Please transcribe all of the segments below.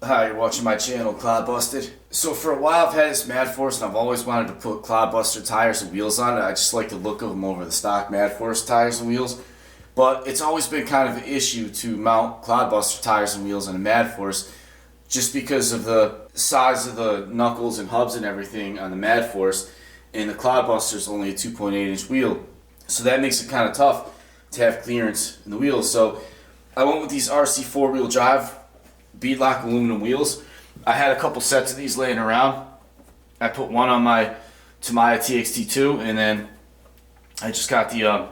Hi, you're watching my channel, Clodbusted. So for a while I've had this Madforce and I've always wanted to put Clodbuster tires and wheels on it. I just like the look of them over the stock Madforce tires and wheels. But it's always been kind of an issue to mount Clodbuster tires and wheels on a Madforce just because of the size of the knuckles and hubs and everything on the Madforce, and the Clodbuster is only a 2.8-inch wheel. So that makes it kind of tough to have clearance in the wheels. So I went with these RC four-wheel drive beadlock aluminum wheels. I had a couple sets of these laying around. I put one on my Tamiya TXT2, and then I just got the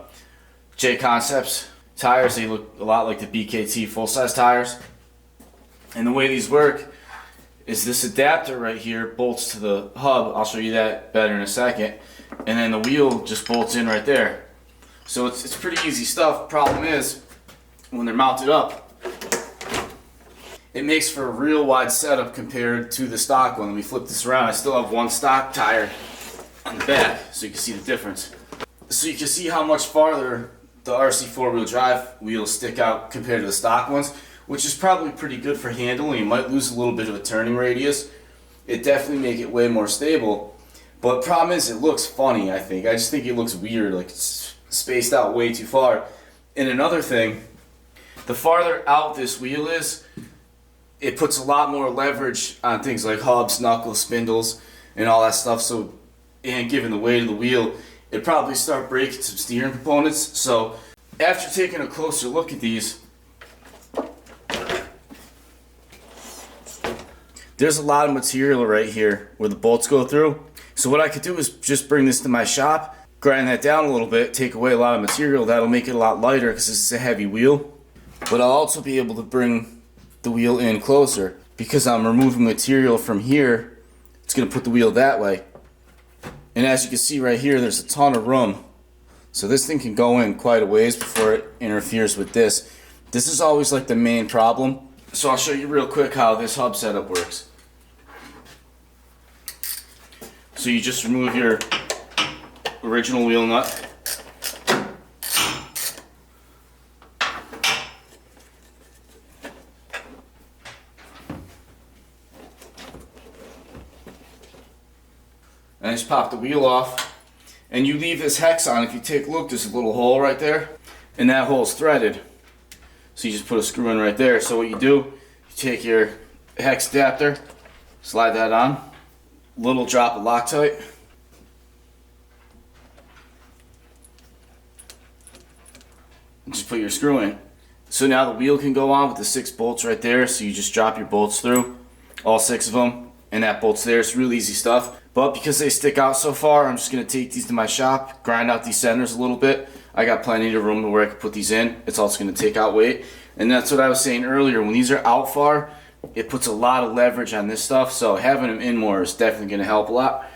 J Concepts tires. They look a lot like the BKT full-size tires. And the way these work is this adapter right here bolts to the hub. I'll show you that better in a second. And then the wheel just bolts in right there. So it's pretty easy stuff. Problem is, when they're mounted up, it makes for a real wide setup compared to the stock one. Let me flip this around. I still have one stock tire on the back, so you can see the difference. So you can see how much farther the RC four-wheel drive wheels stick out compared to the stock ones, which is probably pretty good for handling. You might lose a little bit of a turning radius. It definitely make it way more stable. But problem is, it looks funny, I think. I just think it looks weird, like it's spaced out way too far. And another thing, the farther out this wheel is, it puts a lot more leverage on things like hubs, knuckles, spindles, and all that stuff. So, and given the weight of the wheel, it probably start breaking some steering components. So, after taking a closer look at these, there's a lot of material right here where the bolts go through. So what I could do is just bring this to my shop, grind that down a little bit, take away a lot of material. That'll make it a lot lighter because this is a heavy wheel. But I'll also be able to bring the wheel in closer because I'm removing material from here. It's going to put the wheel that way. And as you can see right here, there's a ton of room. So this thing can go in quite a ways before it interferes with this. This is always like the main problem. So I'll show you real quick how this hub setup works. So you just remove your original wheel nut. And just pop the wheel off, and you leave this hex on. If you take a look, there's a little hole right there, and that hole's threaded. So you just put a screw in right there. So what you do, you take your hex adapter, slide that on, little drop of Loctite, and just put your screw in. So now the wheel can go on with the 6 bolts right there. So you just drop your bolts through, all 6 of them, and that bolt's there. It's real easy stuff. But because they stick out so far, I'm just going to take these to my shop, grind out these centers a little bit. I got plenty of room where I can put these in. It's also going to take out weight. And that's what I was saying earlier. When these are out far, it puts a lot of leverage on this stuff. So having them in more is definitely going to help a lot.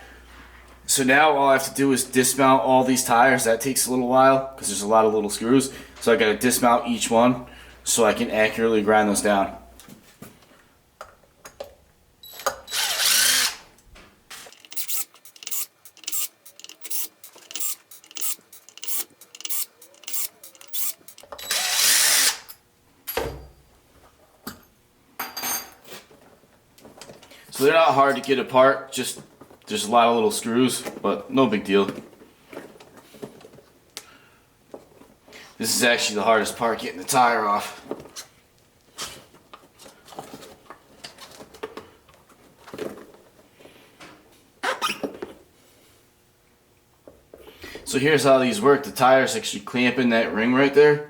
So now all I have to do is dismount all these tires. That takes a little while because there's a lot of little screws. So I got to dismount each one so I can accurately grind those down. So they're not hard to get apart, just there's a lot of little screws, but no big deal. This is actually the hardest part, getting the tire off. So here's how these work. The tires actually clamp in that ring right there,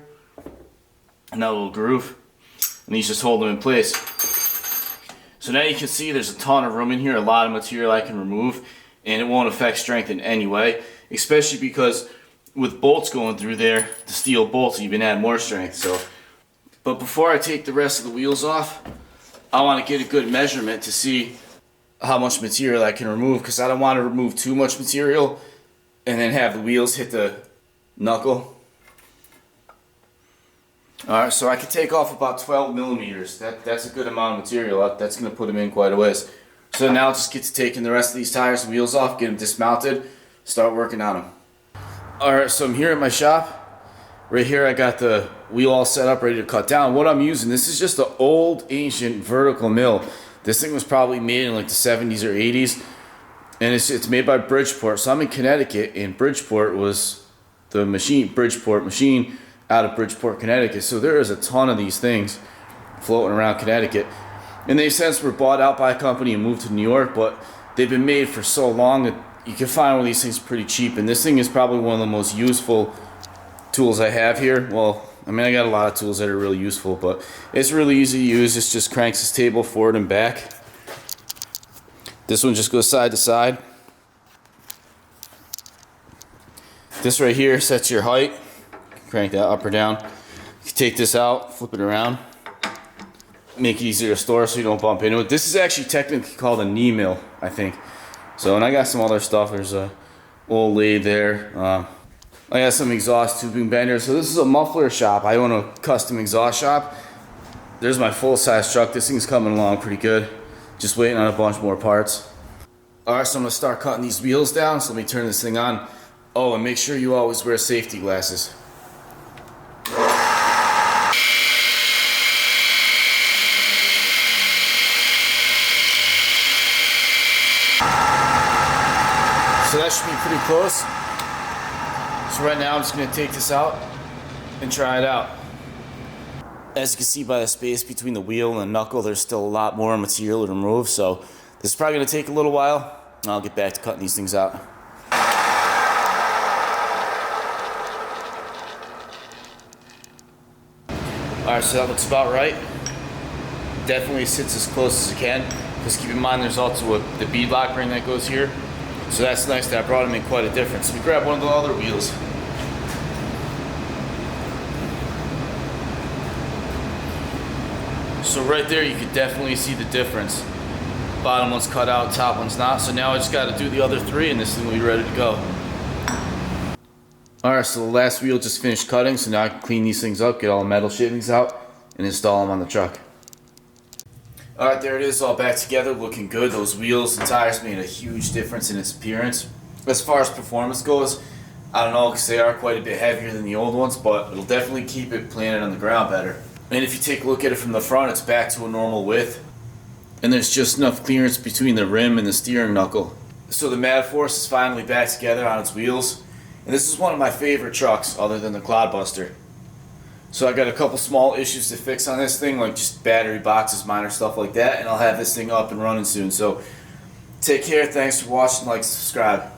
and that little groove, and these just hold them in place. So now you can see there's a ton of room in here, a lot of material I can remove, and it won't affect strength in any way, especially because with bolts going through there, the steel bolts even add more strength. So, but before I take the rest of the wheels off, I want to get a good measurement to see how much material I can remove, because I don't want to remove too much material and then have the wheels hit the knuckle. Alright, so I can take off about 12 millimeters. That's a good amount of material. That's going to put them in quite a ways. So now I'll just get to taking the rest of these tires and wheels off, get them dismounted, start working on them. Alright, so I'm here at my shop. Right here I got the wheel all set up, ready to cut down. What I'm using, this is just an old ancient vertical mill. This thing was probably made in like the 70s or 80s. And it's made by Bridgeport. So I'm in Connecticut, and Bridgeport was the Bridgeport machine out of Bridgeport, Connecticut. So there is a ton of these things floating around Connecticut. And they've since were bought out by a company and moved to New York, but they've been made for so long that you can find one of these things pretty cheap. And this thing is probably one of the most useful tools I have here. Well, I mean, I got a lot of tools that are really useful, but it's really easy to use. This just cranks this table forward and back. This one just goes side to side. This right here sets your height. Crank that up or down. You can take this out, flip it around, make it easier to store so you don't bump into it. This is actually technically called a knee mill, I think. So, and I got some other stuff. There's a old lathe there. I got some exhaust tubing benders. So this is a muffler shop. I own a custom exhaust shop. There's my full-size truck. This thing's coming along pretty good. Just waiting on a bunch more parts. Alright, so I'm going to start cutting these wheels down. So let me turn this thing on. Oh, and make sure you always wear safety glasses. So that should be pretty close. So right now I'm just going to take this out and try it out. As you can see by the space between the wheel and the knuckle, there's still a lot more material to remove, so this is probably going to take a little while. I'll get back to cutting these things out. Alright, so that looks about right. Definitely sits as close as it can, because keep in mind there's also the bead lock ring that goes here. So that's nice that I brought them in quite a difference. Let me grab one of the other wheels. So right there you can definitely see the difference. Bottom one's cut out, top one's not. So now I just got to do the other three and this thing will be ready to go. Alright, so the last wheel just finished cutting, so now I can clean these things up, get all the metal shavings out, and install them on the truck. Alright, there it is, all back together, looking good. Those wheels and tires made a huge difference in its appearance. As far as performance goes, I don't know, because they are quite a bit heavier than the old ones, but it'll definitely keep it planted on the ground better. And if you take a look at it from the front, it's back to a normal width. And there's just enough clearance between the rim and the steering knuckle. So the Madforce is finally back together on its wheels. And this is one of my favorite trucks, other than the clodbuster. So I got a couple small issues to fix on this thing, like just battery boxes, minor stuff like that. And I'll have this thing up and running soon. So take care, thanks for watching, like, subscribe.